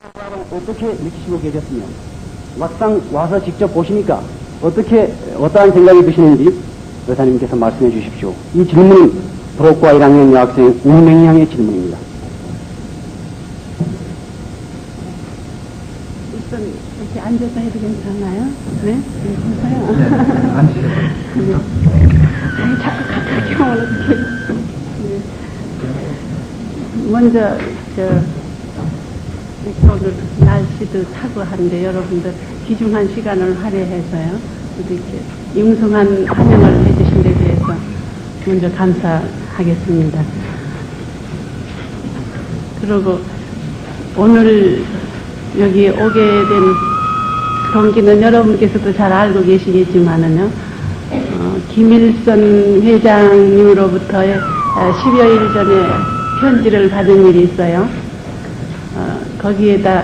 어떻게 느끼시고 계셨으며 막상 와서 직접 보시니까 어떠한 생각이 드시는지 여사님께서 말씀해 주십시오. 이 질문은 도로과 1학년 여학생 운명이 향의 질문입니다. 우선 이렇게 앉아서 해도 괜찮나요? 네? 괜찮아요? 네, 앉으세요. 네. 아니, 자꾸 가까이 오면 어떡해. 네. 먼저, 오늘 날씨도 차고 한데 여러분들 귀중한 시간을 할애해서요. 이렇게 융성한 환영을 해주신 데 대해서 먼저 감사하겠습니다. 그리고 오늘 여기 오게 된 동기는 여러분께서도 잘 알고 계시겠지만은요, 김일선 회장님으로부터 10여일 전에 편지를 받은 일이 있어요. 거기에다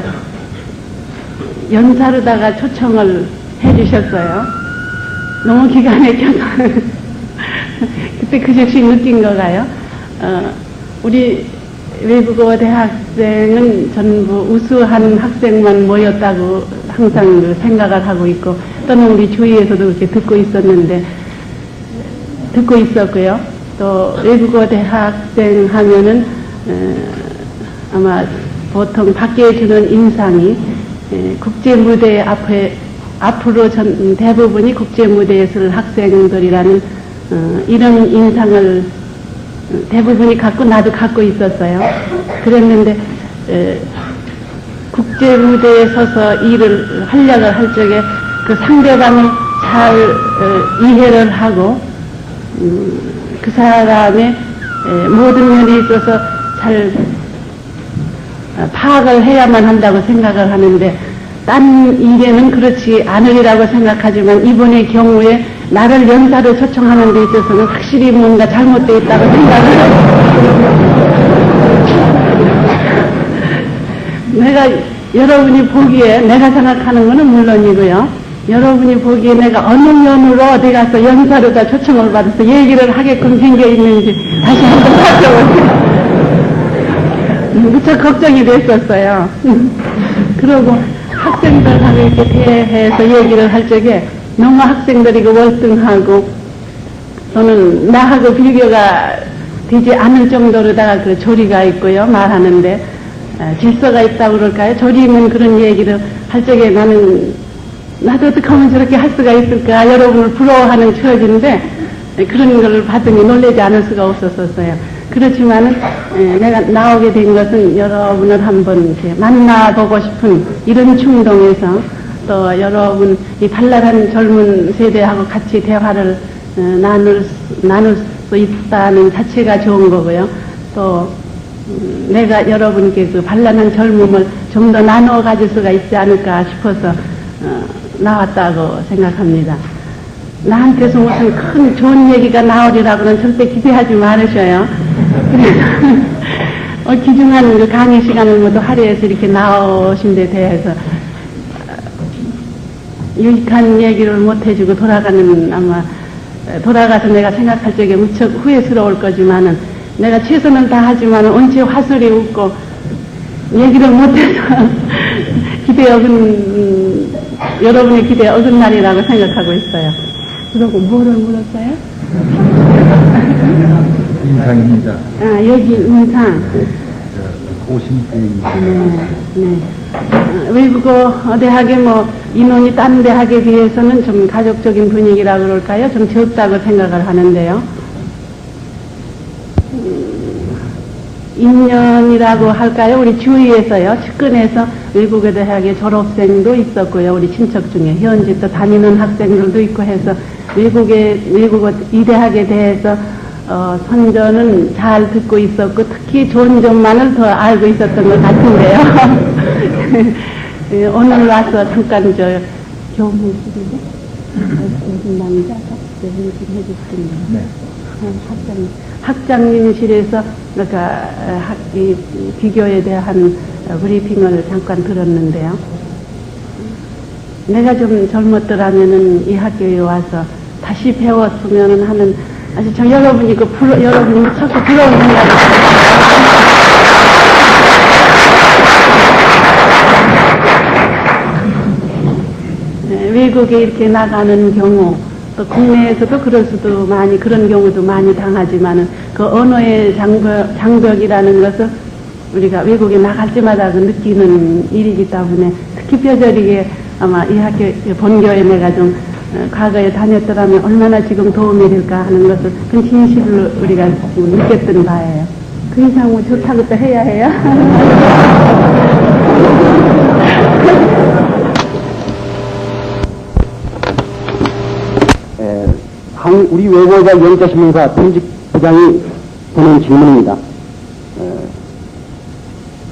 연사로다가 초청을 해주셨어요. 너무 기가 막혀서 그때 그 즉시 느낀 거가요. 우리 외국어 대학생은 전부 우수한 학생만 모였다고 항상 생각을 하고 있고, 또는 우리 주위에서도 그렇게 듣고 있었고요. 또 외국어 대학생 하면은 아마 보통 밖에 주는 인상이 국제 무대 앞으로 대부분이 국제 무대에 설 학생들이라는 이런 인상을 대부분이 나도 갖고 있었어요. 그랬는데 국제 무대에 서서 일을 활약을 할 적에 그 상대방을 잘 이해를 하고 그 사람의 모든 면에 있어서 잘 파악을 해야만 한다고 생각을 하는데, 딴 일에는 그렇지 않으리라고 생각하지만 이번의 경우에 나를 연사로 초청하는 데 있어서는 확실히 뭔가 잘못되어 있다고 생각을 해요. 내가 여러분이 보기에 내가 생각하는 것은 물론이고요. 여러분이 보기에 내가 어느 면으로 어디 가서 연사로다 초청을 받아서 얘기를 하게끔 생겨 있는지 다시 한번 살펴보세요. 무척 걱정이 됐었어요. 그러고 학생들하고 이렇게 대해서 얘기를 할 적에 너무 학생들이 월등하고 또는 나하고 비교가 되지 않을 정도로다가 그 조리가 있고요. 말하는데 질서가 있다고 그럴까요? 조리는 그런 얘기를 할 적에 나도 어떻게 하면 저렇게 할 수가 있을까? 여러분을 부러워하는 처지인데 그런 걸 받으니 놀라지 않을 수가 없었어요. 그렇지만은 내가 나오게 된 것은 여러분을 한번 이렇게 만나보고 싶은 이런 충동에서, 또 여러분 이 발랄한 젊은 세대하고 같이 대화를 나눌 수 있다는 자체가 좋은 거고요. 또 내가 여러분께 그 발랄한 젊음을 좀 더 나누어 가질 수가 있지 않을까 싶어서 나왔다고 생각합니다. 나한테서 무슨 큰 좋은 얘기가 나오리라고는 절대 기대하지 말으셔요. 그래서 귀중한 그 강의 시간을 모두 할애해서 이렇게 나오신 데 대해서 유익한 얘기를 못 해주고 돌아가서 내가 생각할 적에 무척 후회스러울 거지만은, 내가 최선을 다하지만은 언제 화술이 웃고 얘기를 못해서 여러분의 기대에 어긋날이라고 생각하고 있어요. 그러고 뭐를 물었어요? 인상입니다. 여기 인상. 50대입니다. 네. 외국어 대학에 인원이 딴 대학에 비해서는 좀 가족적인 분위기라 그럴까요? 좀 적다고 생각을 하는데요. 인연이라고 할까요? 우리 주위에서요, 측근에서 외국어 대학의 졸업생도 있었고요. 우리 친척 중에 현지 또 다니는 학생들도 있고 해서 외국어 이 대학에 대해서 선전은 잘 듣고 있었고, 특히 좋은 점만을 더 알고 있었던 것 같은데요. 오늘 와서 잠깐 교무실인데? 무슨 남자? 교무실 해주시는데. 네. 학장님실에서 그러니까 이 비교에 대한 브리핑을 잠깐 들었는데요. 내가 좀 젊었더라면은 이 학교에 와서 다시 배웠으면 하는, 아주 여러분이 여러분이 자꾸 부러운 생각이 외국에 이렇게 나가는 경우, 또 국내에서도 그럴 수도 많이, 그런 경우도 많이 당하지만은, 그 언어의 장벽이라는 것을 우리가 외국에 나갈 때마다 그 느끼는 일이기 때문에, 특히 뼈저리게 아마 이 학교, 본교에 내가 좀 과거에 다녔더라면 얼마나 지금 도움이 될까 하는 것을 그 진실로 우리가 지금 느꼈던 바예요. 그 이상 뭐 좋다고 또 해야 해요? 우리 외고자 영자신문사 편집부장이 보낸 질문입니다.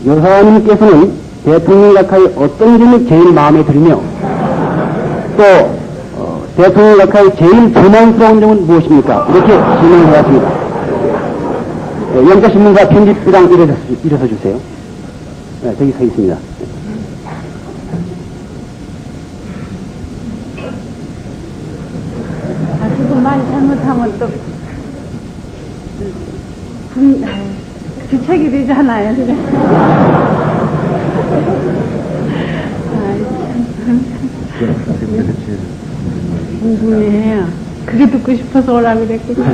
여사님께서는 대통령 각하의 어떤 점이 제일 마음에 들며 또 대통령 각하의 제일 불만스러운 점은 무엇입니까? 이렇게 질문을 해왔습니다. 영자신문사 편집부장 일어서 주세요. 네, 저기 서 있습니다. 지금 말 잘못하면 또 주책이 되잖아요. 그래. 궁금해요. 그게 듣고 싶어서 오라고 그랬거든요.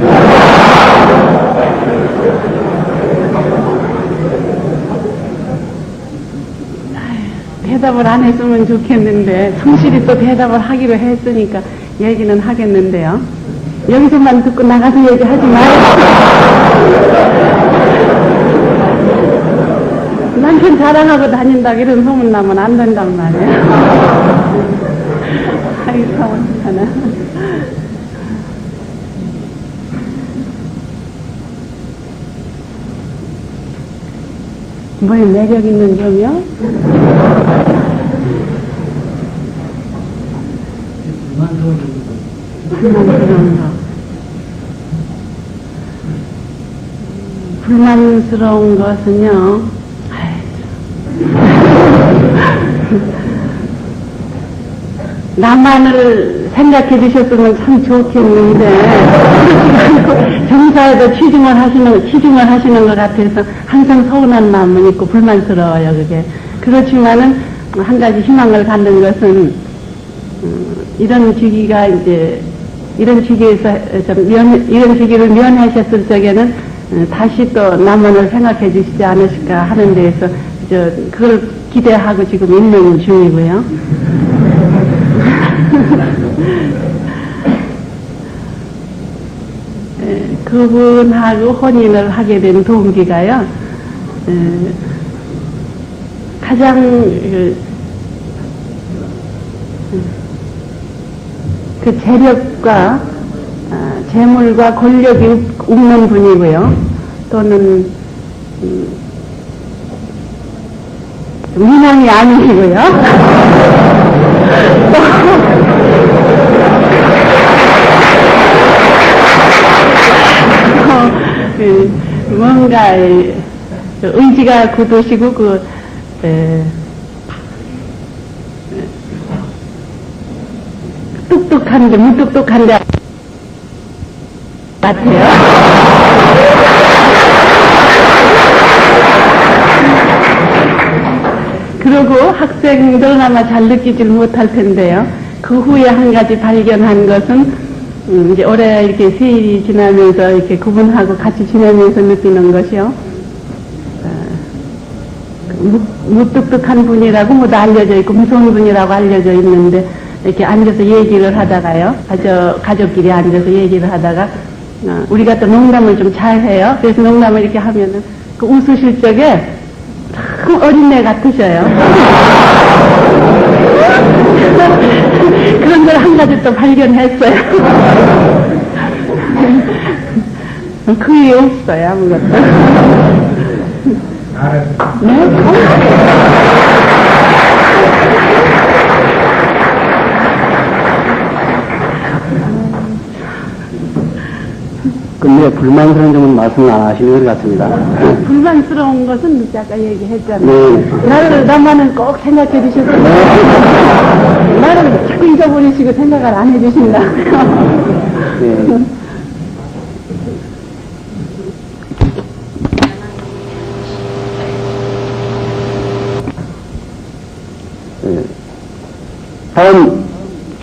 대답을 안 했으면 좋겠는데 성실히 또 대답을 하기로 했으니까 얘기는 하겠는데요. 여기서만 듣고 나가서 얘기하지 마요. 남편 자랑하고 다닌다 이런 소문 나면 안 된단 말이에요. 아이고 어떡하나. 뭐에 매력 있는 점이요? 불만스러운 것은요, 나만을 생각해 주셨으면 참 좋겠는데, 정사에도 치중을 하시는 것 같아서 항상 서운한 마음은 있고 불만스러워요, 그게. 그렇지만은, 한 가지 희망을 갖는 것은, 이런 시기가 이제, 이런 시기에서, 이런 시기를 면하셨을 적에는, 다시 또 남원을 생각해 주시지 않으실까 하는 데에서, 그걸 기대하고 지금 있는 중이고요. 그분하고 혼인을 하게 된 동기가요, 가장 그 재력과 재물과 권력이 없는 분이고요. 또는 미남이 아니고요. 뭔가 의지가 굳으시고 똑똑한데 무똑똑한데 같아요. 그리고 학생들은 아마 잘 느끼질 못할 텐데요. 그 후에 한 가지 발견한 것은 이제 올해 이렇게 세일이 지나면서 이렇게 그분하고 같이 지내면서 느끼는 것이요. 무뚝뚝한 분이라고 모두 알려져 있고 무서운 분이라고 알려져 있는데 이렇게 앉아서 얘기를 하다가요. 가족끼리 앉아서 얘기를 하다가 우리가 또 농담을 좀 잘해요. 그래서 농담을 이렇게 하면은 그 웃으실 적에 참 어린애 같으셔요. 그런 걸 한 가지 또 발견했어요. 그 위에 없어요, 아무것도. 네? 근데 불만스러운 점은 말씀을 안 하시는 것 같습니다. 불만스러운 것은 아까 얘기했잖아요. 네. 나만은 꼭 생각해 주셨어요. 나를 자꾸 잊어버리시고 생각을 안 해주신다. 네. 다음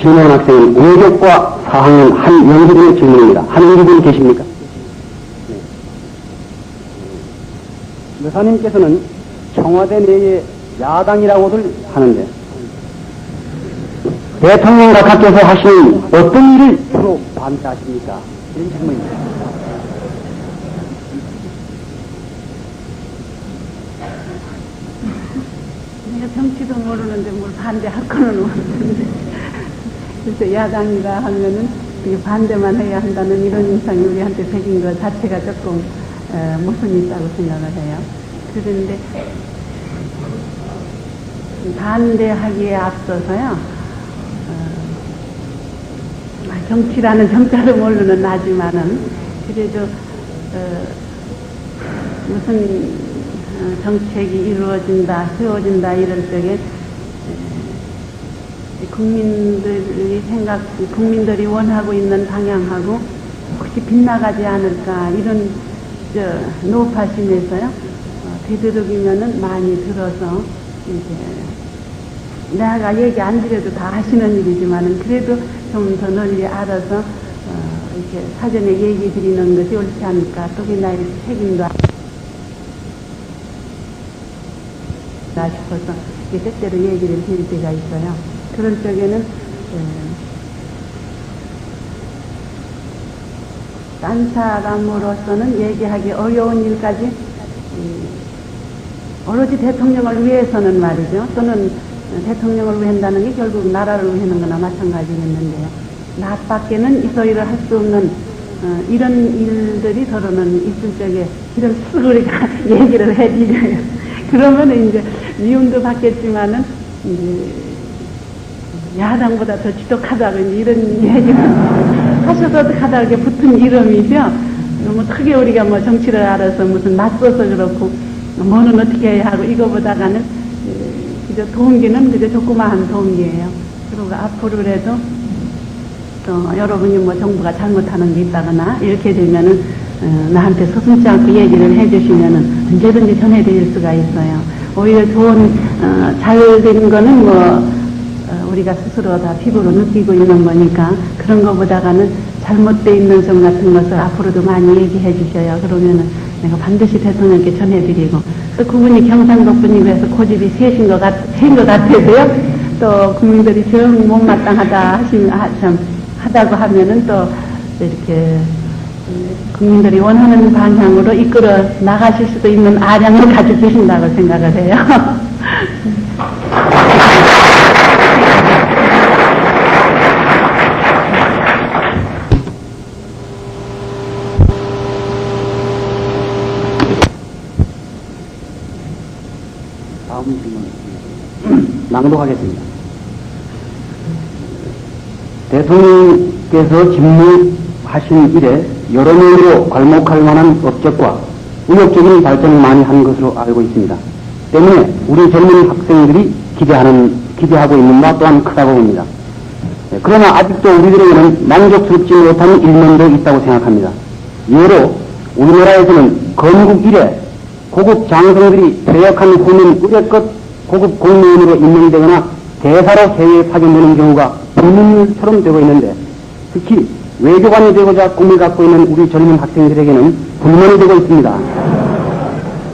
질문한 학생은 원격과 4학년 한영규군의 질문입니다. 한영규군 계십니까? 네. 여사님께서는 청와대 내에 야당이라고들 하는데 대통령 각하께서 하시는 어떤 일을 주로 반대하십니까? 이런 질문입니다. 내가 정치도 모르는데 뭘 반대할 거는 없는데. 그래서 야당이라 하면은 그게 반대만 해야 한다는 이런 인상이 우리한테 배긴 것 자체가 조금 모순이 있다고 생각을 해요. 그런데 반대하기에 앞서서요. 정치라는 정자를 모르는 나지만은 그래도 무슨 정책이 이루어진다, 세워진다 이럴 적에 국민들이 원하고 있는 방향하고 혹시 빗나가지 않을까 이런 노파심에서요. 되도록이면은 많이 들어서 이제 내가 얘기 안 드려도 다 하시는 일이지만은 그래도 좀 더 널리 알아서 이렇게 사전에 얘기 드리는 것이 옳지 않을까. 또 나의 책임도 나 싶어서 때때로 얘기를 드릴 때가 있어요. 그런 쪽에는 딴 사람으로서는 얘기하기 어려운 일까지 오로지 대통령을 위해서는 말이죠. 또는 대통령을 위한다는 게 결국 나라를 위하는 거나 마찬가지겠는데요. 나 밖에는 이소일을 할 수 없는 이런 일들이 서로는 있을 적에 이런 쓱 우리가 얘기를 해드려요. 그러면 이제 미움도 받겠지만은 이제 야당보다 더 지독하다고 이제 이런 얘기를 하셔서 어떡하다 이렇게 붙은 이름이죠. 뭐 크게 우리가 뭐 정치를 알아서 무슨 맞서서 그렇고 뭐는 어떻게 해야 하고 이거보다가는 그저 동기는 그저 조그마한 동기예요. 그리고 앞으로라도 또 여러분이 뭐 정부가 잘못하는 게 있다거나 이렇게 되면은 나한테 서슴지 않고 얘기를 해주시면은 언제든지 전해드릴 수가 있어요. 오히려 좋은 잘된 거는 뭐 우리가 스스로 다 피부로 느끼고 있는 거니까 그런 거보다가는 잘못되어 있는 점 같은 것을 앞으로도 많이 얘기해 주셔요. 그러면은 내가 반드시 대통령께 전해드리고 또 그분이 경상도 분이고 해서 고집이 세신 것 같아서요. 또 국민들이 정 못마땅하다 하다고 하면은 또 이렇게 국민들이 원하는 방향으로 이끌어 나가실 수도 있는 아량을 가지고 계신다고 생각을 해요. 다음 질문 낭독하겠습니다. 대통령께서 집무하신 이래 여러 면으로 괄목할 만한 업적과 의욕적인 발전을 많이 한 것으로 알고 있습니다. 때문에 우리 젊은 학생들이 기대하고 있는 바 또한 크다고 봅니다. 그러나 아직도 우리들에게는 만족스럽지 못한 일면도 있다고 생각합니다. 예로 우리나라에서는 건국 이래 고급 장성들이 퇴역한 후는 의례껏 고급 공무원으로 임명되거나 대사로 해외에 파견되는 경우가 불문율처럼 되고 있는데 특히 외교관이 되고자 꿈을 갖고 있는 우리 젊은 학생들에게는 불만이 되고 있습니다.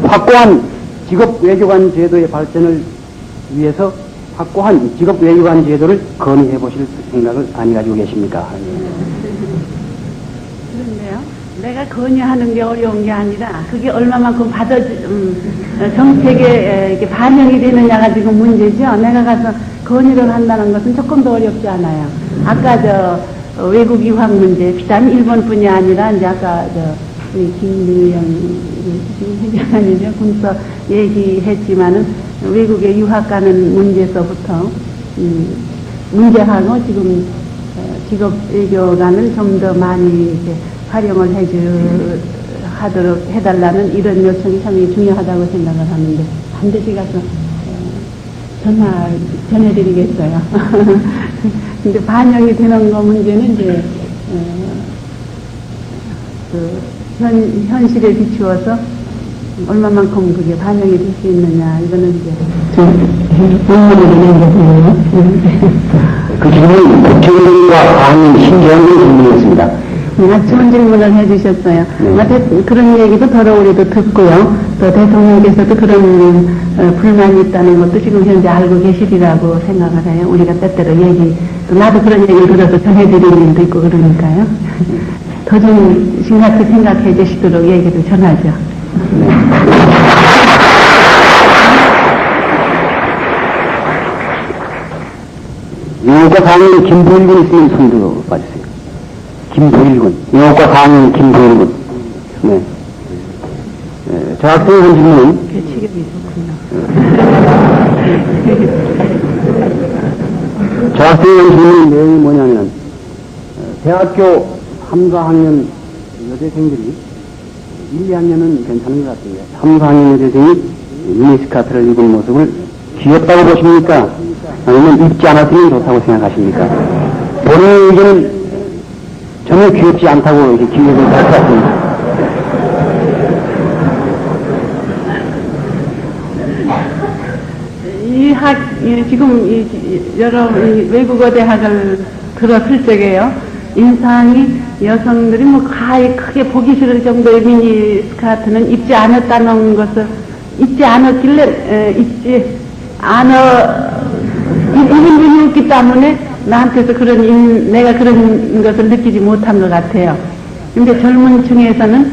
확고한 직업 외교관 제도의 발전을 위해서 확고한 직업 외교관 제도를 건의해 보실 생각을 안 가지고 계십니까? 그런데요, 내가 건의하는 게 어려운 게 아니라 그게 얼마만큼 정책에 이렇게 반영이 되느냐가 지금 문제죠. 내가 가서 건의를 한다는 것은 조금 더 어렵지 않아요. 아까 외국 유학 문제, 비단 일본뿐이 아니라 이제 아까 우리 김유영 회장님이죠. 군서 얘기했지만은 외국에 유학 가는 문제서부터 문제하고 지금 직업 외교관을 좀 더 많이 이렇게 활용을 하도록 해달라는 이런 요청이 상당히 중요하다고 생각을 하는데 반드시 가서 전해드리겠어요. 근데 반영이 되는 거 문제는 이제 현실에 비추어서 얼마만큼 그게 반영이 될 수 있느냐 이거는 이제 본문으로 내는 거고요. 그 질문은 국정원과 과학님 신재원 질문이었습니다. 좋은 질문을 해주셨어요. 그런 얘기도 더러 우리도 듣고요. 또 대통령께서도 그런 불만이 있다는 것도 지금 현재 알고 계시리라고 생각을 해요. 우리가 때때로 또 나도 그런 얘기를 들어서 전해드리는 일도 있고 그러니까요. 더 좀 심각히 생각해 주시도록 얘기를 전하죠. 영어과 강의 김보일군 있으면 손도 봐주세요. 김보일군. 영어과 강의 김보일군. 네. 저 학생의 한 질문은 체격이 좋군요. 저 학생의 한 질문의 내용이 뭐냐면 대학교 3, 4학년 여대생들이 1, 2학년은 괜찮은 것 같은데 3, 4학년 여대생이 미니스커트를 입은 모습을 귀엽다고 보십니까? 아니면 입지 않았으면 좋다고 생각하십니까? 본인의 의견은 전혀 귀엽지 않다고 이렇게 기억을 할 것 같습니다. 지금 여러 외국어 대학을 들었을 적에요. 인상이 여성들이 가히 크게 보기 싫을 정도의 미니 스커트는 입지 않았다는 것을 입지 않았길래 입지 입은 분이 없기 때문에 나한테서 내가 그런 것을 느끼지 못한 것 같아요. 근데 젊은 층에서는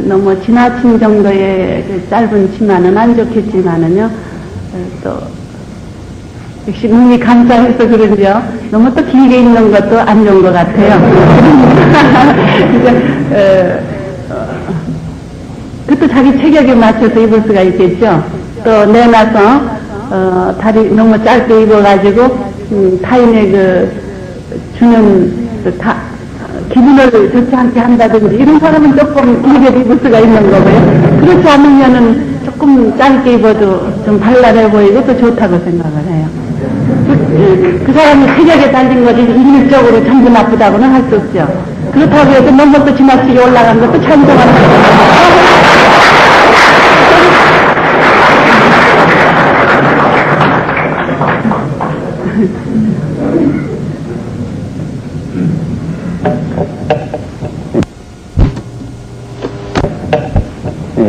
너무 지나친 정도의 그 짧은 치마는 안 좋겠지만은요, 또 역시 눈이 감사해서 그런지요. 너무 또 길게 입는 것도 안 좋은 것 같아요. 그것도 자기 체격에 맞춰서 입을 수가 있겠죠. 또 내놔서 다리 너무 짧게 입어가지고 타인의 주는 기분을 좋지 않게 한다든지 이런 사람은 조금 길게 입을 수가 있는 거고요. 그렇지 않으면은 조금 짧게 입어도 좀 발랄해 보이고 또 좋다고 생각을 해요. 그 사람이 체격에 달린 거지 일률적으로 전부 나쁘다고는 할 수 없죠. 그렇다고 해서 너무 또 지나치게 올라간 것도 찬성하는 거예요.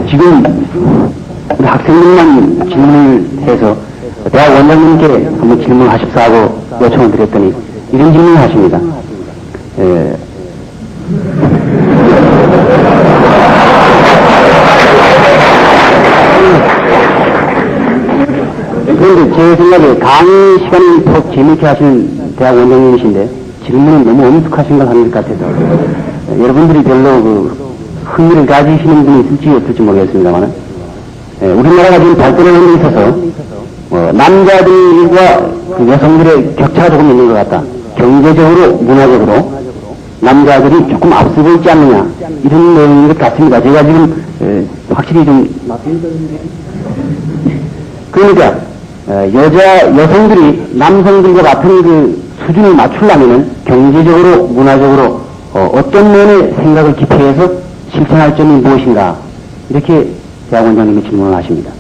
지금 우리 학생들만 질문을 해서 대학 원장님께 한번 질문하십사 하고 요청을 드렸더니 이런 질문을 하십니다. 그런데 제 생각에 강의 시간을 더 재미있게 하시는 대학 원장님이신데 질문은 너무 엄숙하신 걸 하는 것 같아서 여러분들이 별로 흥미를 가지시는 분이 있을지 없을지 모르겠습니다만 우리나라가 지금 발전하는 데 있어서 남자들과 여성들의 격차가 조금 있는 것 같다. 경제적으로, 문화적으로 남자들이 조금 앞서고 있지 않느냐 이런 내용인 것 같습니다. 제가 지금 확실히 좀 그러니까 여성들이 남성들과 같은 그 수준을 맞추려면은 경제적으로, 문화적으로 어떤 면의 생각을 기피해서 실천할 점이 무엇인가 이렇게 대학원장님이 질문을 하십니다.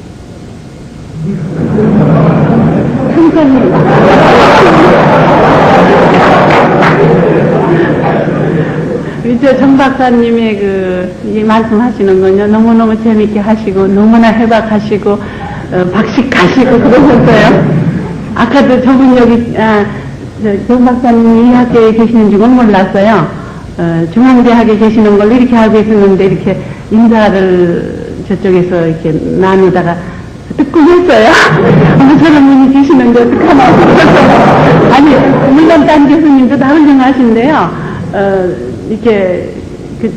이제 정 박사님의 이 말씀하시는 건요 너무너무 재밌게 하시고 너무나 해박하시고 박식하시고 그러셨어요. 아까도 저분 여기 정 박사님이 이 학교에 계시는 줄은 몰랐어요. 중앙대학에 계시는 걸로 이렇게 알고 있었는데 이렇게 인사를 저쪽에서 이렇게 나누다가 듣고 했어요. 어느 저런 분이 계시는데 어떡하나. 아니, 물론 딴 교수님도 다 훌륭하신데요. 이렇게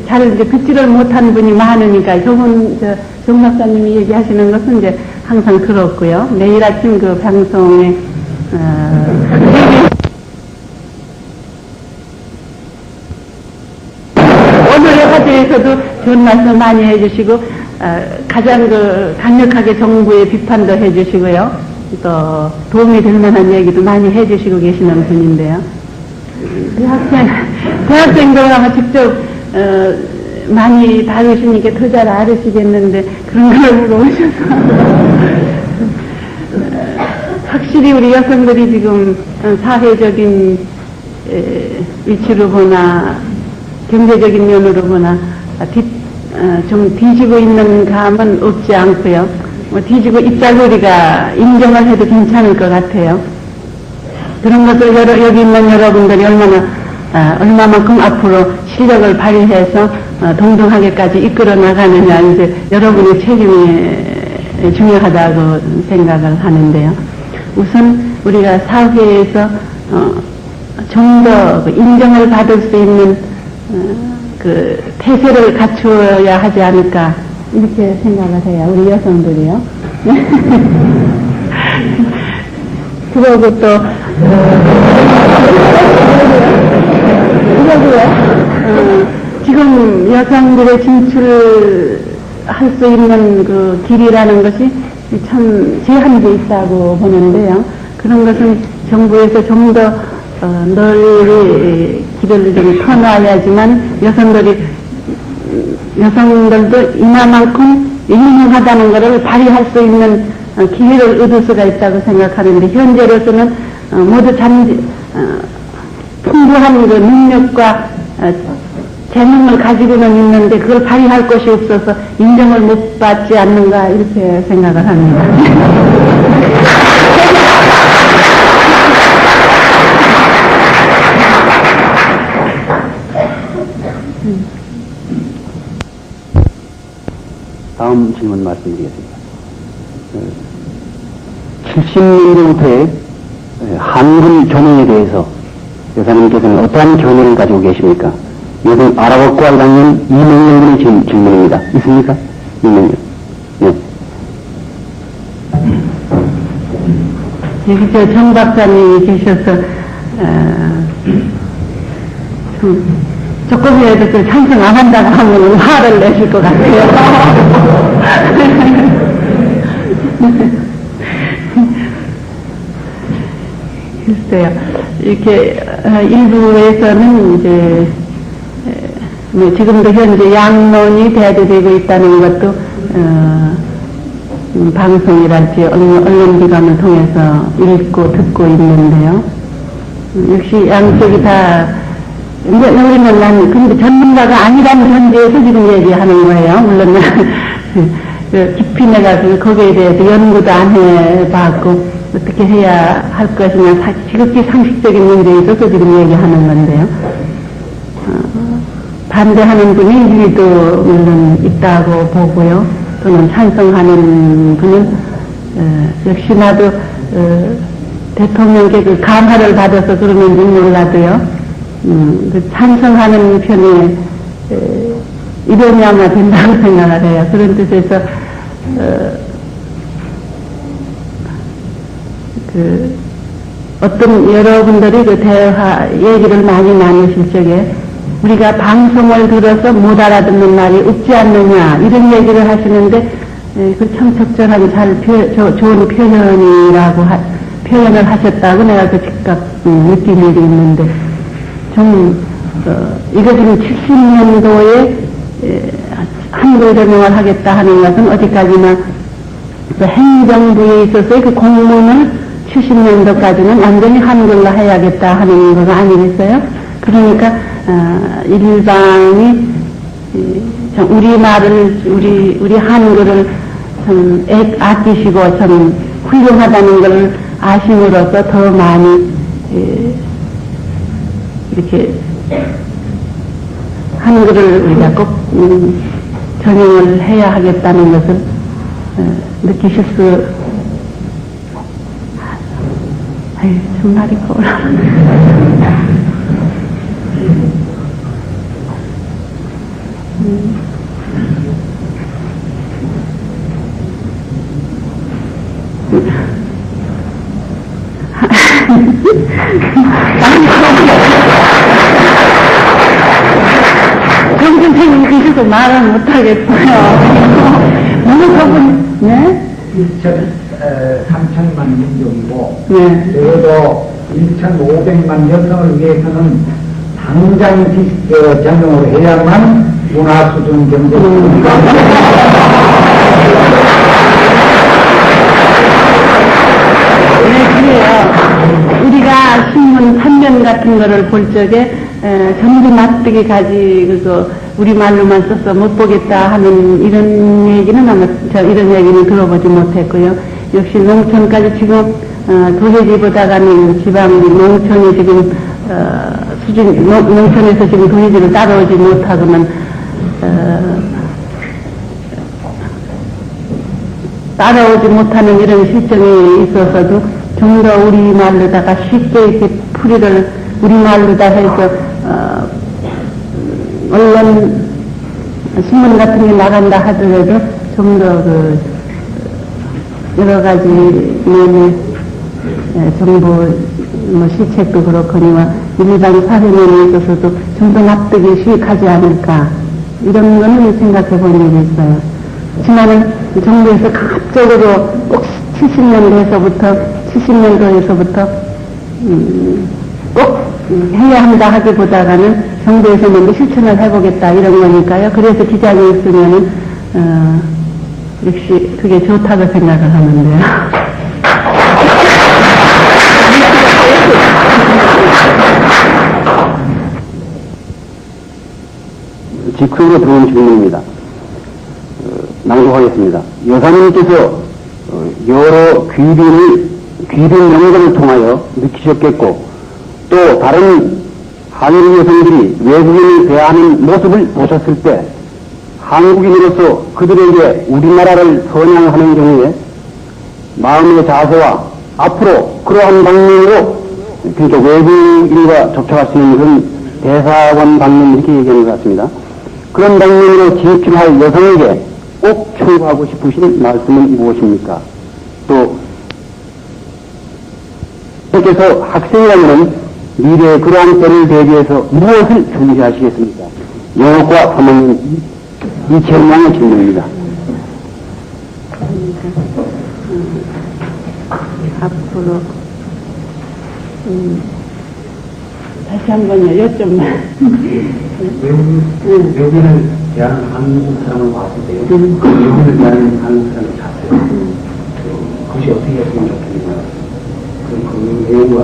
잘 듣지를 못한 분이 많으니까 저분, 정 박사님이 얘기하시는 것은 이제 항상 그렇고요. 매일 아침 그 방송에, 오늘의 화제에서도 좋은 말씀 많이 해주시고, 가장 강력하게 정부의 비판도 해주시고요. 또 도움이 될 만한 얘기도 많이 해주시고 계시는 분인데요. 대학생들 아마 직접 많이 다루시니까 더 잘 알으시겠는데 그런 걸 물어보셔서 확실히 우리 여성들이 지금 사회적인 위치로 보나 경제적인 면으로 보나 좀 뒤지고 있는 감은 없지 않고요. 뭐 뒤지고 있다고 우리가 인정을 해도 괜찮을 것 같아요. 그런 것을 여기 있는 여러분들이 얼마만큼 앞으로 실력을 발휘해서 동등하게까지 이끌어 나가느냐, 이제 여러분의 책임이 중요하다고 생각을 하는데요. 우선 우리가 사회에서 좀 더 인정을 받을 수 있는 그 태세를 갖추어야 하지 않을까 이렇게 생각을 해요. 우리 여성들이요. 그러고 또 지금 여성들의 진출할 수 있는 그 길이라는 것이 참 제한이 있다고 보는데요. 그런 것은 정부에서 좀 더 널리 길을 좀 터놔야지만 여성들도 이만큼 유능하다는 것을 발휘할 수 있는 기회를 얻을 수가 있다고 생각하는데, 현재로서는 모두 풍부한 그 능력과 재능을 가지고는 있는데 그걸 발휘할 것이 없어서 인정을 못 받지 않는가 이렇게 생각을 합니다. 다음 질문 말씀드리겠습니다. 70년대부터의 한글 교명에 대해서 여사님께서는 어떠한 견해를 가지고 계십니까? 이것은 아랍어과 1학년 이명렬 군의 질문입니다. 있습니까? 이명렬. 네. 여기 정 박사님이 계셔서 조금이라도 그 찬성 안 한다고 하면 화를 내실 것 같아요. 글쎄요. 이렇게 일부에서는 이제 지금도 현재 양론이 대두되고 있다는 것도 방송이랄지 언론기관을 통해서 읽고 듣고 있는데요. 역시 양쪽이 다 우리는 근데 전문가가 아니라는 전제에서 지금 얘기하는 거예요. 물론 깊이 내가 거기에 대해서 연구도 안 해봤고 어떻게 해야 할 것이냐 지극히 상식적인 문제에 있어서 지금 얘기하는 건데요. 반대하는 분이 일리도 물론 있다고 보고요. 또는 찬성하는 분은 역시 나도 대통령께 그 감화를 받아서 그러는지 몰라도요. 그 찬성하는 편에 이론이 아마 된다고 생각을 해요. 그런 뜻에서 어떤 여러분들이 그 대화 얘기를 많이 나누실 적에 우리가 방송을 들어서 못 알아듣는 말이 없지 않느냐 이런 얘기를 하시는데 그 참 적절하고 좋은 표현을 하셨다고 내가 그 즉각 느낀 일이 있는데 이거 지금 70년도에 한글 전용을 하겠다 하는 것은 어디까지나 그 행정부에 있어서의 그 공문을 70년도까지는 완전히 한글로 해야겠다 하는 거가 아니겠어요? 그러니까 일방이 우리말을 우리 한글을 참 아끼시고 참 훌륭하다는 걸 아심으로써 더 많이 이렇게 한글을 우리가 꼭 전용을 해야 하겠다는 것을 느끼실 수 정말이 고라. 정선생님 계셔서 말을 못하겠어요. 너무 그분, 네? 3천만 민족이고, 네. 적어도 1,500만 여성을 위해서는 당장 전용을 해야만 문화 수준 경제 네, 같은 거를 볼 적에 전부 납득이 가지 그거 우리말로만 써서 못 보겠다 하는 이런 얘기는 아마 이런 얘기는 들어보지 못했고요. 역시 농촌까지 지금 도해지보다가는 지방 농촌이 지금 농촌에서 지금 도해지를 따라오지 못하고는 따라오지 못하는 이런 실정이 있어서도 좀 더 우리말로다가 쉽게 이렇게 풀이를 우리말로다 해서 언론 신문 같은 게 나간다 하더라도 좀 더 여러 가지 면의 정보 시책도 그렇거니와 일반 사회면에 있어서도 좀 더 납득이 쉬익하지 않을까 이런 거는 생각해 본 적이 있어요. 지난해 정부에서 갑자기로 꼭 70년도에서부터 꼭 해야 한다 하기보다는 정부에서 먼저 실천을 해보겠다 이런 거니까요. 그래서 기작이 있으면은 역시 그게 좋다고 생각을 하는데요. 직후로 들어온 질문입니다. 낭독하겠습니다. 여사님께서 여러 귀빈 영상을 통하여 느끼셨겠고 또 다른 한국 여성들이 외국인을 대하는 모습을 보셨을 때 한국인으로서 그들에게 우리나라를 선양하는 경우에 마음의 자세와 앞으로 그러한 방면으로 그러니까 외국인과 접촉할 수 있는 그런 대사관 방면 이렇게 얘기하는 것 같습니다. 그런 방면으로 진출할 여성에게 꼭 충고하고 싶으신 말씀은 무엇입니까? 또 께서 학생이라면 미래의 그러한 때를 대비해서 무엇을 준비하시겠습니까? 영어과 3학년 이채영의 질문입니다. 앞으로 다시 한번요 여쭤봐. 외국인을 대하는 한국 사람을 봤을 때요. 외국인을 대하는 한국 사람의 자세. 그것이 어떻게 했으면 좋겠는가. 그 외우가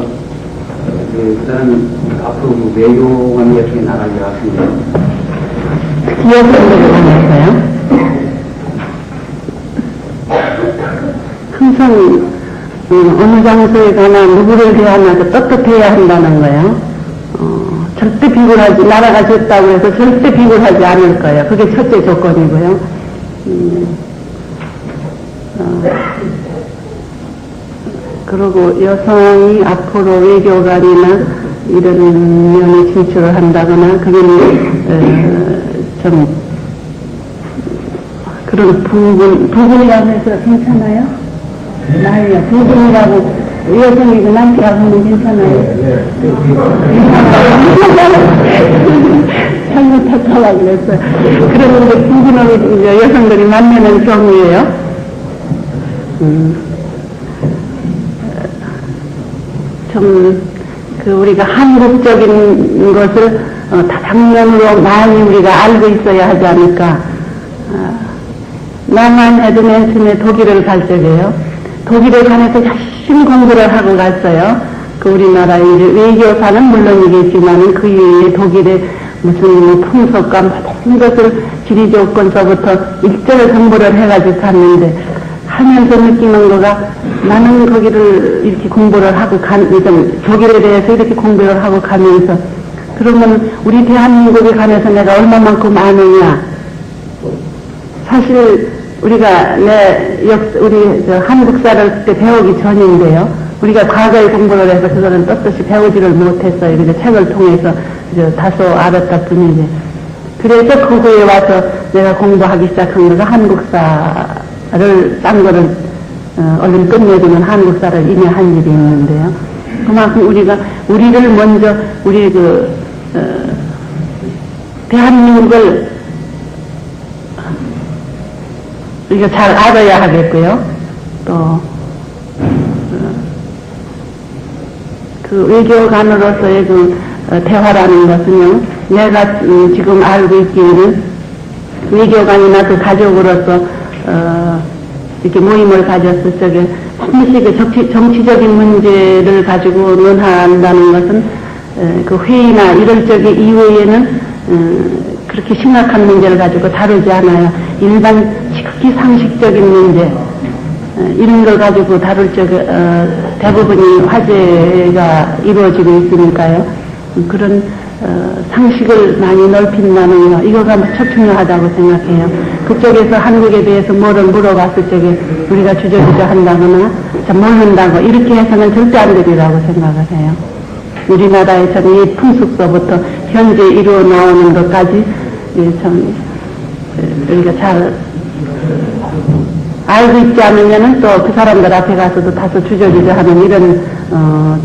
그 사람이 앞으로 외교관 같은 게 나가게 같습니다. 기업들을 만났어요. 항상 어느 장소에 가나 누구를 대하나 떳떳해야 한다는 거예요. 절대 비굴하지, 나라가 졌다고 해서 절대 비굴하지 않을 거예요. 그게 첫째 조건이고요. 그리고 여성이 앞으로 외교관이나 이런 면에 진출을 한다거나 그게는 좀 그런 부분이라고 해서 괜찮아요? 나이요. 부분이라고 여성이고 남자라고 하면 괜찮아요? 잘못했다고 그랬어요. 그런데 부분을 여성들이 만나는 경우예요. 우리가 한국적인 것을 다방면으로 많이 우리가 알고 있어야 하지 않을까. 나만 해도 맨 처음에 독일을 갈 적에요. 독일에 관해서 열심히 공부를 하고 갔어요. 우리나라의 외교사는 물론이겠지만 그 이외에 독일의 무슨 풍속과 모든 것을 지리 조건서부터 일절 공부를 해가지고 갔는데 하면서 느끼는 거가 나는 거기를 이렇게 공부를 하고 독일에 대해서 이렇게 공부를 하고 가면서 그러면 우리 대한민국에 관해서 내가 얼마만큼 아느냐. 사실 우리가 우리 한국사를 그때 배우기 전인데요. 우리가 과거에 공부를 해서 그거는 떳떳이 배우지를 못했어요. 그래서 책을 통해서 다소 알았다 뿐이지. 그래서 그 후에 와서 내가 공부하기 시작한 거가 한국사를 딴 거를 얼른 끝내주는 한국사를 이미 한 일이 있는데요. 그만큼 우리를 먼저 우리 대한민국을 우리가 잘 알아야 하겠고요. 또 그 외교관으로서의 대화라는 것은요, 내가 지금 알고 있기에는 외교관이나 그 가족으로서 이렇게 모임을 가졌을 적에 반드시 그 정치적인 문제를 가지고 논한다는 것은 그 회의나 이럴 적에 이후에는 그렇게 심각한 문제를 가지고 다루지 않아요. 일반 지극히 상식적인 문제 이런 걸 가지고 다룰 적에 대부분이 화제가 이루어지고 있으니까요. 그런 상식을 많이 넓힌다는 거 이거가 무척 중요하다고 생각해요. 그쪽에서 한국에 대해서 뭐를 물어봤을 적에 우리가 주저주저 한다거나 모른다고 이렇게 해서는 절대 안 되리라고 생각을 해요. 우리나라의 이 풍습서부터 현재 이루어 나오는 것까지 참 우리가 잘 알고 있지 않으면은 또 그 사람들 앞에 가서도 다소 주저주저 하는 이런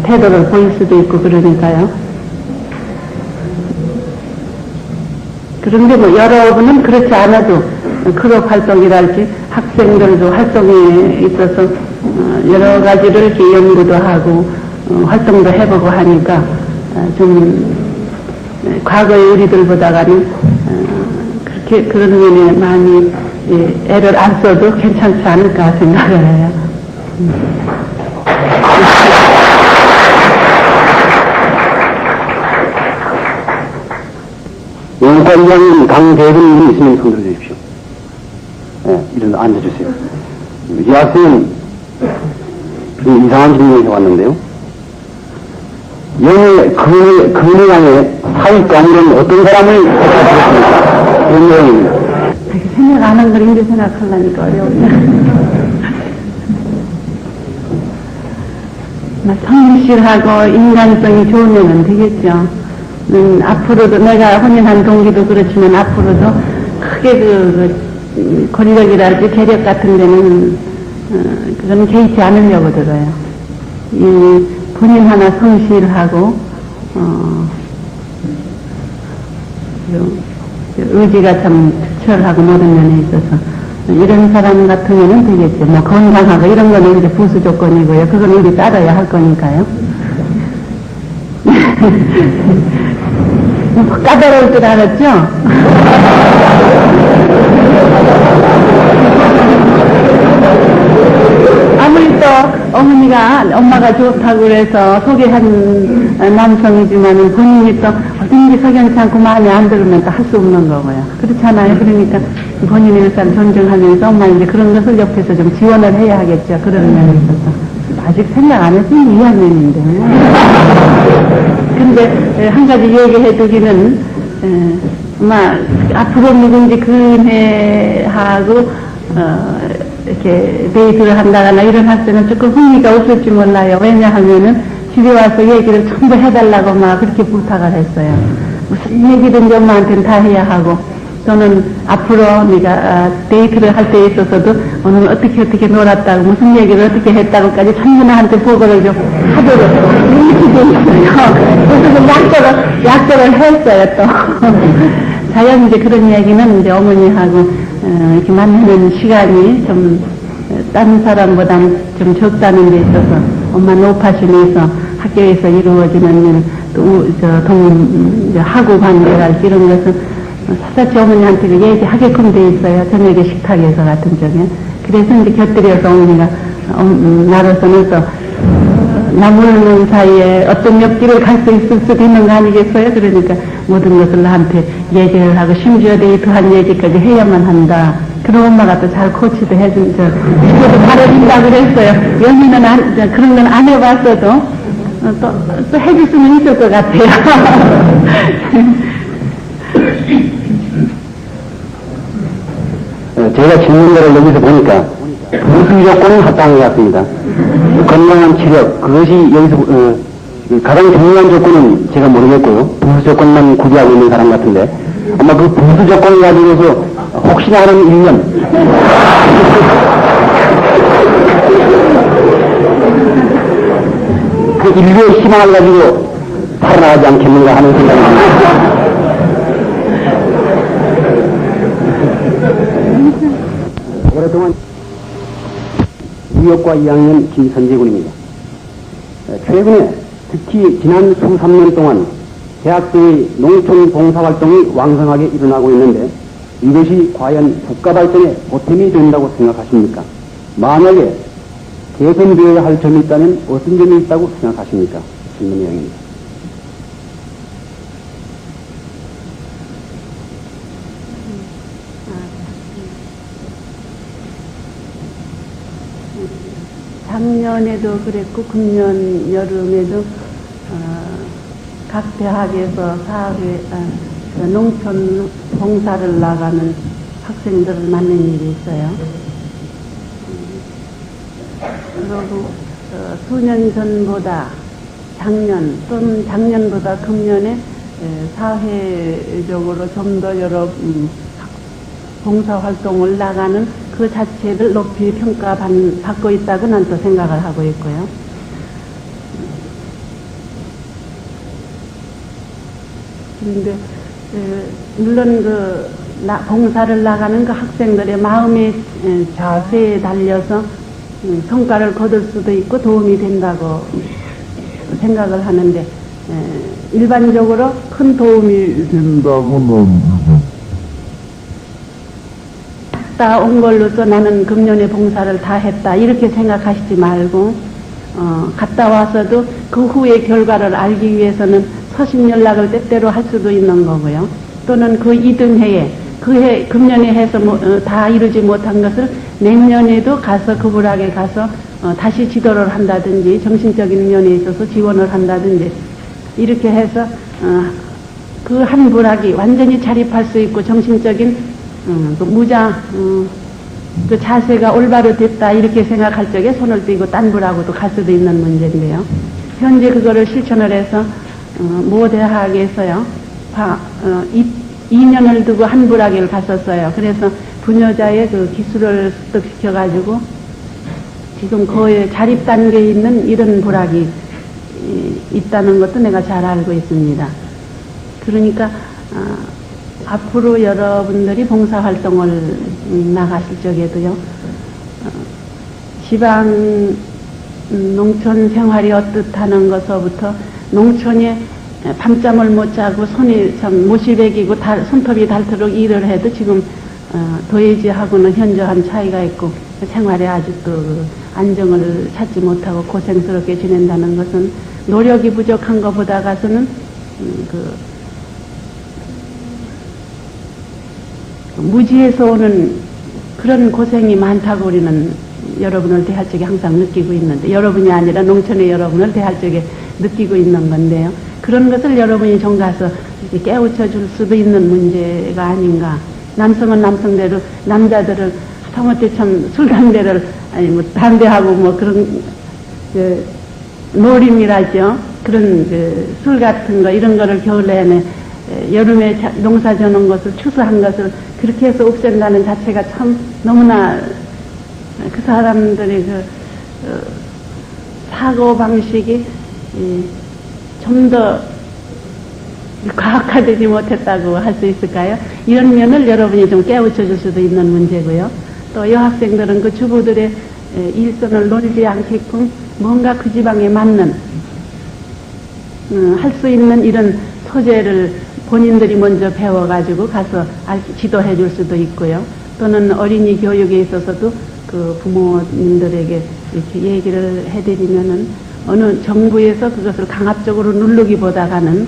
태도를 보일 수도 있고 그러니까요. 그런데 뭐 여러분은 그렇지 않아도 클럽 활동이랄지 학생들도 활동에 있어서 여러 가지를 이렇게 연구도 하고 활동도 해보고 하니까 좀 과거의 우리들보다는 그렇게 그런 면에 많이 애를 안 써도 괜찮지 않을까 생각을 해요. 연관장님 강대근님이 있으면 손들어 주십시오. 이런 앉아주세요. 이 학생은 이상한 질문을 해왔는데요. 영의 근해양의 사익 가물은 어떤 사람을 생각하셨습니까? 이런 내용입니다. 생각 안 한 걸 이제 생각하려니까 어려운데. 성실하고 인간성이 좋으면 되겠죠. 앞으로도 내가 혼인한 동기도 그렇지만 앞으로도 크게 권력이랄지 계력 같은 데는 그건 개의치 않으려고 들어요. 이 본인 하나 성실하고 의지가 참 투철하고 모든 면에 있어서 이런 사람 같으면 되겠죠. 뭐 건강하고 이런 거는 이제 부수 조건이고요. 그건 우리 따라야 할 거니까요. 까다로울 줄 알았죠? 아무리 또 엄마가 좋다고 그래서 소개한 남성이지만은 본인이 또 어딘지 석연치 않고 마음에 안 들으면 또 할 수 없는 거고요. 그렇잖아요. 그러니까 본인을 일단 존중하면서 엄마 이제 그런 것을 옆에서 좀 지원을 해야 하겠죠. 그런 면에 있어서. 아직 생각 안 했으니 2학년인데. 근데 한 가지 얘기해 두기는 아마 앞으로 누군지 근해하고 이렇게 데이트를 한다거나 이런 학생은 조금 흥미가 없을지 몰라요. 왜냐하면은 집에 와서 얘기를 전부 해달라고 막 그렇게 부탁을 했어요. 무슨 얘기든지 엄마한테는 다 해야 하고 또는 앞으로 네가 데이트를 할 때 있어서도 오늘 어떻게 놀았다고 무슨 얘기를 어떻게 했다고까지 전문화한테 보고를 좀 하도록 이렇게 돼 있어요. 그래서 약속을 했어요 또. 자연 이제 그런 얘기는 이제 어머니하고 이렇게 만나는 시간이 좀 다른 사람보다는 좀 적다는 데 있어서 엄마 노파심에서 학교에서 이루어지는 또 하고 관계랄지 이런 것은 사사치 어머니한테 얘기하게끔 돼 있어요. 저녁에 식탁에서 같은 적에. 그래서 이제 곁들여서 어머니가 나로서는 또 나무는 사이에 어떤 옆길을 갈 수 있을 수도 있는 거 아니겠어요? 그러니까 모든 것을 나한테 얘기를 하고 심지어 데이트한 얘기까지 해야만 한다. 그런 엄마가 또 잘 코치도 해준 저도 잘해준다고 그랬어요. 연희는 그런 건 안 해봤어도 또 해줄 수는 있을 것 같아요. 제가 질문들을 여기서 보니까 부수 조건은 합당한 것 같습니다. 건강한 체력, 그것이 여기서 가장 중요한 조건은 제가 모르겠고요. 부수 조건만 구비하고 있는 사람 같은데 아마 그 부수 조건을 가지고서 혹시나 하는 일념 그 인류의 희망을 가지고 살아나가지 않겠는가 하는 생각이 듭니다. 오랫동안 무역과 2학년 김선재군입니다. 최근에 특히 지난 수 3년 동안 대학생의 농촌 봉사활동이 왕성하게 일어나고 있는데 이것이 과연 국가 발전에 보탬이 된다고 생각하십니까? 만약에 개선되어야 할 점이 있다면 어떤 점이 있다고 생각하십니까? 질문 내용입니다. 작년에도 그랬고 금년 여름에도 각 대학에서 농촌 봉사를 나가는 학생들을 만난 일이 있어요. 그리고 수년 전보다 작년 또는 작년보다 금년에 사회적으로 좀 더 여러 봉사활동을 나가는 그 자체를 높이 평가받고 있다고 난 또 생각을 하고 있고요. 그런데 물론 봉사를 나가는 그 학생들의 마음의 자세에 달려서 성과를 거둘 수도 있고 도움이 된다고 생각을 하는데 일반적으로 큰 도움이 된다고는 갔다 온 걸로서 나는 금년에 봉사를 다 했다 이렇게 생각하시지 말고 갔다 와서도 그 후의 결과를 알기 위해서는 서신 연락을 때때로 할 수도 있는 거고요. 또는 그 이듬해에 금년에 해서 다 이루지 못한 것을 내년에도 가서 그 부락에 가서 다시 지도를 한다든지 정신적인 면에 있어서 지원을 한다든지 이렇게 해서 그 한 부락이 완전히 자립할 수 있고 정신적인 그 자세가 올바로 됐다 이렇게 생각할 적에 손을 떼고 딴 부락으로도 갈 수도 있는 문제인데요. 현재 그거를 실천을 해서 모 대학에서요 2년을 두고 한 부락을 갔었어요. 그래서 부녀자의 그 기술을 습득시켜가지고 지금 거의 자립 단계에 있는 이런 부락이 있다는 것도 내가 잘 알고 있습니다. 그러니까 앞으로 여러분들이 봉사활동을 나가실 적에도요 지방 농촌 생활이 어떻다는 것서부터 농촌에 밤잠을 못 자고 손이 참 모시백이고 손톱이 닳도록 일을 해도 지금 도예지하고는 현저한 차이가 있고 생활에 아직도 안정을 찾지 못하고 고생스럽게 지낸다는 것은 노력이 부족한 것보다 가서는 무지에서 오는 그런 고생이 많다고 우리는 여러분을 대할 적에 항상 느끼고 있는데 여러분이 아니라 농촌의 여러분을 대할 적에 느끼고 있는 건데요. 그런 것을 여러분이 좀 가서 깨우쳐 줄 수도 있는 문제가 아닌가. 남성은 남성대로 남자들은 하다못해 참 술담배를 아니 뭐 담배하고 뭐 그런 노림이라죠. 그런 술 같은 거 이런 거를 겨울 내내 여름에 농사 져놓은 것을 추수한 것을 그렇게 해서 없앤다는 자체가 참 너무나 그 사람들의 사고 방식이 좀 더 과학화되지 못했다고 할 수 있을까요? 이런 면을 여러분이 좀 깨우쳐 줄 수도 있는 문제고요. 또 여학생들은 그 주부들의 일선을 놀지 않게끔 뭔가 그 지방에 맞는 할 수 있는 이런 소재를 본인들이 먼저 배워가지고 가서 지도해 줄 수도 있고요. 또는 어린이 교육에 있어서도 그 부모님들에게 이렇게 얘기를 해드리면은 어느 정부에서 그것을 강압적으로 누르기보다가는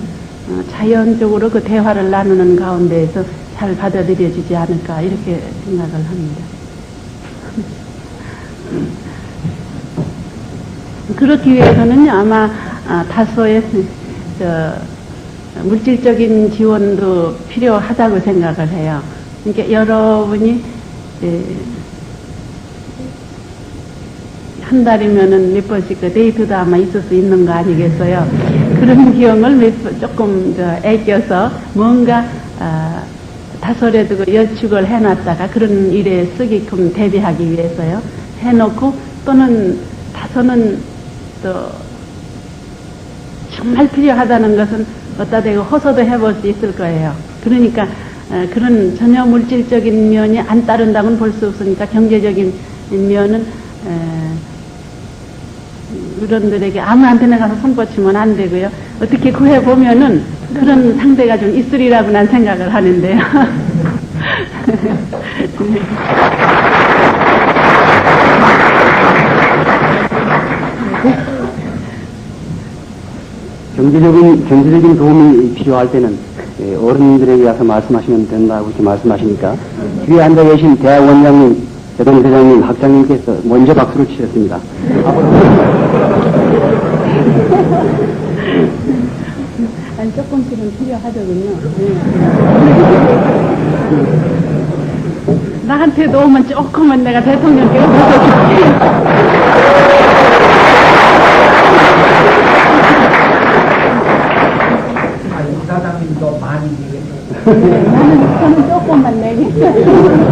자연적으로 그 대화를 나누는 가운데에서 잘 받아들여지지 않을까 이렇게 생각을 합니다. 그렇기 위해서는 아마 다소의 물질적인 지원도 필요하다고 생각을 해요. 그러니까 여러분이 한 달이면은 몇 번씩 그 데이트도 아마 있을 수 있는 거 아니겠어요? 그런 비용을 조금 애껴서 뭔가 다소라도 여축을 해놨다가 그런 일에 쓰게끔 대비하기 위해서요. 해놓고 또는 다소는 또 정말 필요하다는 것은 어디다 대고 호소도 해볼 수 있을 거예요. 그러니까 그런 전혀 물질적인 면이 안 따른다고는 볼 수 없으니까 경제적인 면은 어른들에게 아무한테나 가서 손뻗치면 안 되고요. 어떻게 구해보면은 그런 상대가 좀 있으리라고 난 생각을 하는데요. 경제적인 도움이 필요할 때는 어른들에게 가서 말씀하시면 된다고 이렇게 말씀하시니까 뒤에 앉아 계신 대학 원장님 여동 대장님, 학장님께서 먼저 박수를 치셨습니다. 아니, 조금씩은 필요하더군요. 나한테도 오면 조금은 내가 대통령께 이사장님도 많이 되겠네요. 저는 조금만 내겠어요.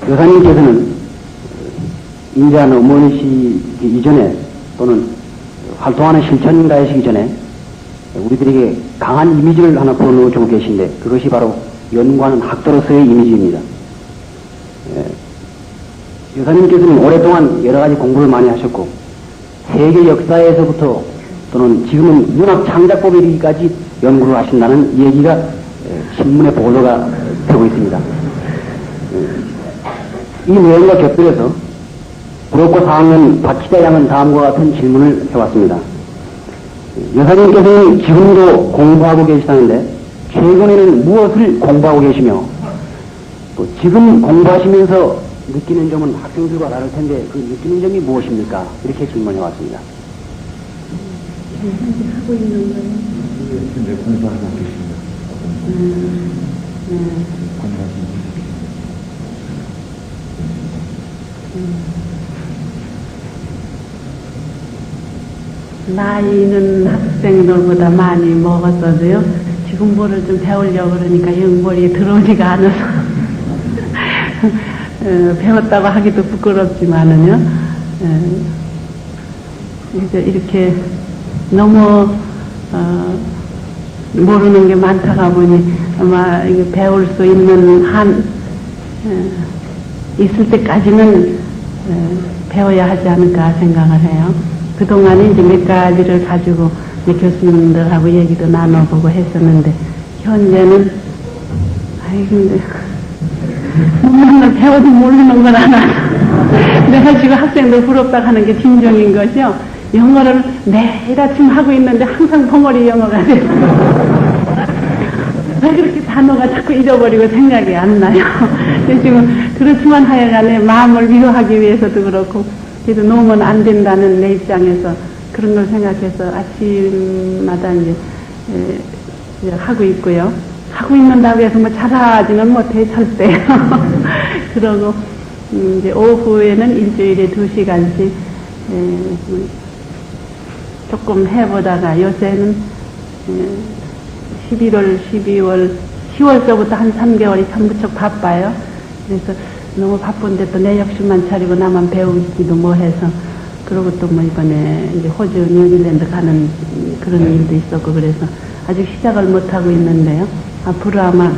여사님께서는 인자한 어머니시기 이전에 또는 활동하는 실천가이시기 전에 우리들에게 강한 이미지를 하나 불어넣어주고 계신데 그것이 바로 연구하는 학도로서의 이미지입니다. 여사님께서는 오랫동안 여러 가지 공부를 많이 하셨고 세계 역사에서부터 또는 지금은 문학 창작법에 이르기까지 연구를 하신다는 얘기가 신문에 보도가 되고 있습니다. 이 내용과 곁들여서 브로커 4학년 박희자 양은 다음과 같은 질문을 해왔습니다. 여사님께서는 지금도 공부하고 계시다는데 최근에는 무엇을 공부하고 계시며 또 지금 공부하시면서 느끼는 점은 학생들과 다를 텐데 그 느끼는 점이 무엇입니까? 이렇게 질문해 왔습니다. 하고 있는 거예요. 현재 공부하고 계십니다. 공부하고 계십니다. 나이는 학생들보다 많이 먹었어도요. 지금 뭐를 좀 배우려고 그러니까 영 머리에 들어오지가 않아서 배웠다고 하기도 부끄럽지만은요. 이제 이렇게 너무 모르는 게 많다가 보니 아마 이게 배울 수 있는 한 있을 때까지는 배워야 하지 않을까 생각을 해요. 그동안에 이제 몇 가지를 가지고 이제 교수님들하고 얘기도 나눠보고 했었는데, 현재는, 근데, 맨날 배워도 모르는 걸 하나. 내가 지금 학생들 부럽다 하는 게 진정인 것이요. 영어를 매일 아침 하고 있는데 항상 벙어리 영어가 돼요. 왜 그렇게 단어가 자꾸 잊어버리고 생각이 안 나요. 지금 그렇지만 하여간에 마음을 위로하기 위해서도 그렇고, 그래도 놓으면 안 된다는 내 입장에서 그런 걸 생각해서 아침마다 이제 하고 있고요. 하고 있는다고 해서 뭐 잘하지는 못해, 절대. 그러고, 이제 오후에는 일주일에 2시간씩, 조금 해보다가 요새는 11월, 12월, 10월서부터 한 3개월이 참 무척 바빠요. 그래서 너무 바쁜데 또 내 욕심만 차리고 나만 배우기도 뭐해서, 그러고 또 뭐 이번에 이제 호주, 뉴질랜드 가는 그런 일도 있었고 그래서 아직 시작을 못하고 있는데요. 앞으로 아마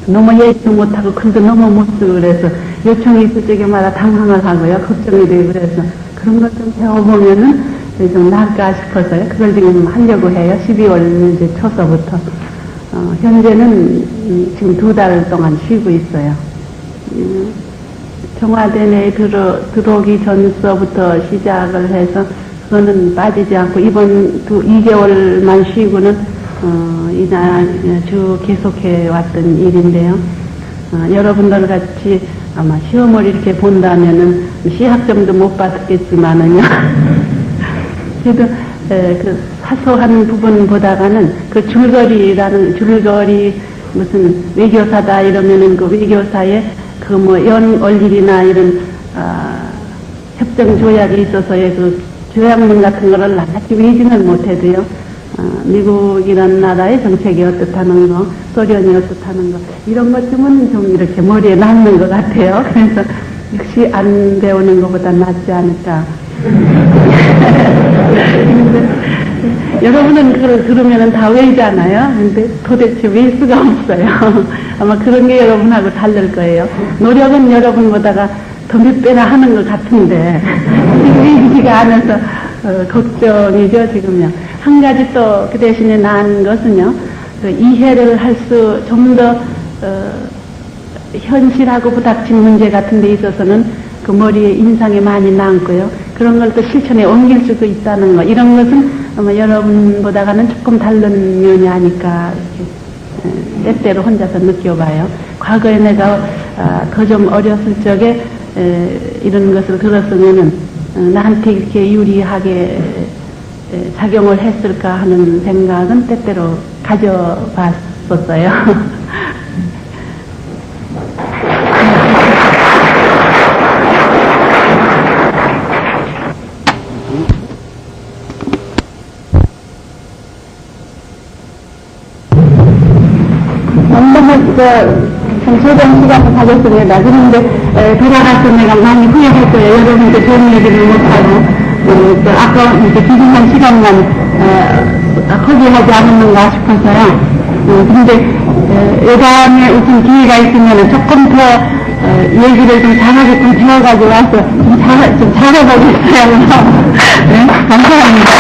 너무 얘기도 못하고 글도 너무 못 쓰고 그래서 요청이 있을 적에마다 당황을 하고요. 걱정이 되고 그래서 그런 것 좀 배워보면은 좀 나을까 싶어서요. 그걸 지금 하려고 해요. 12월 이제 초서부터. 현재는 지금 2달 동안 쉬고 있어요. 청와대 내에 들어오기 전서부터 시작을 해서 그거는 빠지지 않고 이번 2개월만 쉬고는 주 계속해 왔던 일인데요. 여러분들 같이 아마 시험을 이렇게 본다면은 시학점도 못 받겠지만은요. 그래도 그 사소한 부분보다가는 그 줄거리 무슨 외교사다 이러면은 그 외교사에 그 뭐 연올일이나 이런 협정 조약이 있어서의 그 조약문 같은 거를 나같이 외지는 못해도요. 미국이라는 나라의 정책이 어떻다는 거, 소련이 어떻다는 거 이런 것쯤은 좀 이렇게 머리에 남는 것 같아요. 그래서 역시 안 배우는 것보다 낫지 않을까. 여러분은 그걸 들으면 다 외잖아요. 근데 도대체 외 수가 없어요. 아마 그런 게 여러분하고 다를 거예요. 노력은 여러분보다가 더 몇 배나 하는 것 같은데, 외지가 않아서, 걱정이죠, 지금요. 한 가지 또 그 대신에 나은 것은요, 그 이해를 할 수, 좀 더, 현실하고 부닥친 문제 같은 데 있어서는 그 머리에 인상이 많이 남고요. 그런 걸 또 실천에 옮길 수도 있다는 거. 이런 것은 아마 여러분보다가는 조금 다른 면이 아닐까 이렇게 때때로 혼자서 느껴봐요. 과거에 내가 더 좀 어렸을 적에 이런 것을 들었으면은 나한테 이렇게 유리하게 작용을 했을까 하는 생각은 때때로 가져봤었어요. 운동했을 소정 시간을 가졌습니다. 그런데 돌아가서 내가 많이 후회할 거예요. 여러분께 좋은 얘기를 못하고 또 아까운데 귀중한 시간만 허비하지 않았는가 싶어서요. 그런데 여담에 무슨 기회가 있으면 조금 더 얘기를 좀 잘하게끔 배워가지고 와서 좀 잘해보겠어요. 네, 감사합니다.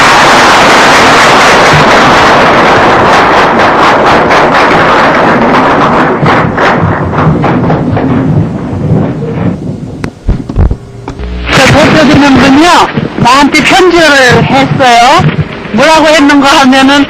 보여주는 분이요, 나한테 편지를 했어요. 뭐라고 했는가 하면은,